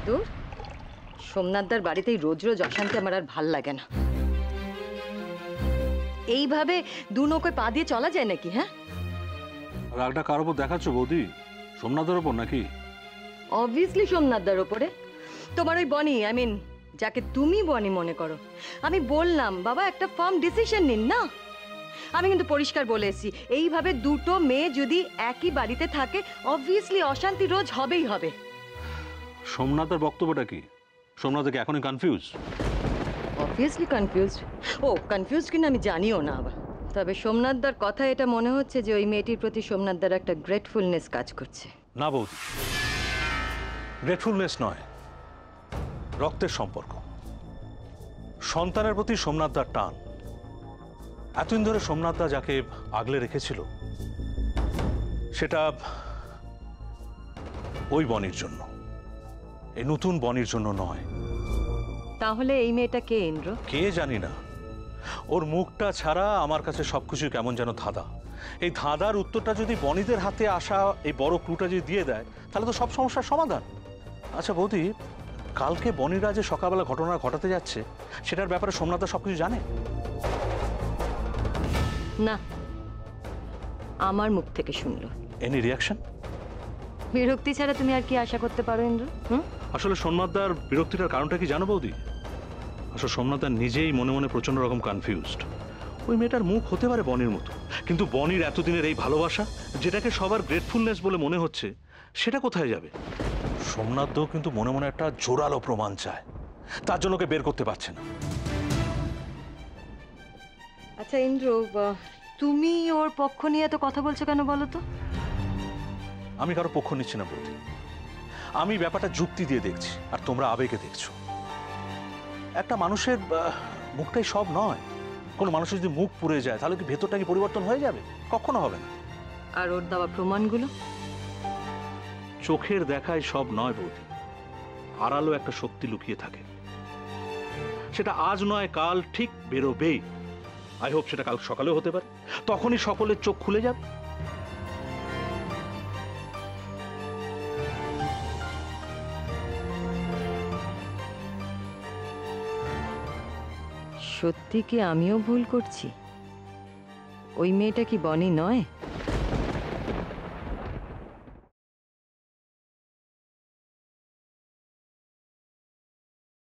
দূর, সোমনাথদার বাড়িতেই রোজ রোজ অশান্তি আমার আর ভাল লাগে না। এইভাবে দু নৌকোয় পা দিয়ে চলা যায় নাকি? হ্যাঁ, রাগটা কার উপর দেখাচ্ছ বৌদি? সোমনাথের ওপর নাকি? অবভিয়াসলি সোমনাথদার ওপরে। তোমার ওই বনি, আই মিন যাকে তুমি বনি মনে করো, আমি বললাম বাবা একটা ফার্ম ডিসিশন নিন না। আমি কিন্তু পরিষ্কার বলে এসেছি, এইভাবে দুটো মেয়ে যদি একই বাড়িতে থাকে অবভিয়াসলি অশান্তি রোজ হবেই হবে। সোমনাথের বক্তব্যটা কি? সোমনাথ কি এখনই কনফিউজ? Obviously confused. ও কনফিউজড কিনা আমি জানিও না। আবার তবে সোমনাথদার কথা এটা মনে হচ্ছে যে ওই মেয়েটির প্রতি সোমনাথদার একটা গ্রেটফুলনেস কাজ করছে। না বৌদি, গ্রেটফুলনেস নয়, রক্তের সম্পর্ক। সন্তানের প্রতি সোমনাথদার টান। এতদিন ধরে সোমনাথদা যাকে আগলে রেখেছিল সেটা ওই বনির জন্য, এই নতুন বনির জন্য নয়। তাহলে এই মেয়েটা কে ইন্দ্র? কে জানি না, ওর মুখটা ছাড়া আমার কাছে সবকিছু কেমন যেন ধাঁধা। এই ধাঁধার উত্তরটা যদি বনিদের হাতে আসা এই বড় ক্লুটা যদি দিয়ে দেয় তাহলে তো সব সমস্যার সমাধান। আচ্ছা বৌদি, কালকে বনিরা যে সকালবেলা ঘটনা ঘটাতে যাচ্ছে সেটার ব্যাপারে সোমনাথদা সবকিছু জানে? না, আমার মুখ থেকে শুনলো। Any reaction? বিরক্তি ছাড়া তুমি আর কি আশা করতে পারো ইন্দ্র? আসলে সোমনাথদার বিরক্তিটার কারণটা কি জানো বৌদি? আসলে সোমনাথদা নিজেই মনে মনে প্রচন্ড রকম কনফিউজড। ওই মেয়েটার মুখ হতে পারে বনির মতো, কিন্তু বনির এতদিনের এই ভালোবাসা যেটাকে সবার গ্রেটফুলনেস বলে মনে হচ্ছে সেটা কোথায় যাবে? সোমনাথদাও কিন্তু মনে মনে একটা জোরালো প্রমাণ চায়, তার জন্য ওকে বের করতে পারছে না। আচ্ছা ইন্দ্র, তুমি ওর পক্ষ নিয়ে এত কথা বলছো কেন বলো তো? আমি কারো পক্ষ নিচ্ছি না বৌদি, আমি ব্যাপারটা যুক্তি দিয়ে দেখছি আর তোমরা আবেগে দেখছো। একটা মানুষের মুখটাই সব নয়। কোনো মানুষের যদি মুখ পুড়ে যায় তাহলে কি ভেতরটা কি পরিবর্তন হয়ে যাবে? কখনো হবে না। আর ওর দেওয়া প্রমাণগুলো? চোখের দেখায় সব নয় বৌদি, আড়ালো একটা শক্তি লুকিয়ে থাকে। সেটা আজ নয় কাল ঠিক বেরোবেই। আই হোপ সেটা কাল সকালেও হতে পারে, তখনই সকলের চোখ খুলে যাবে। সত্যি কি আমিও ভুল করছি? ওই মেয়েটা কি বনি নয়?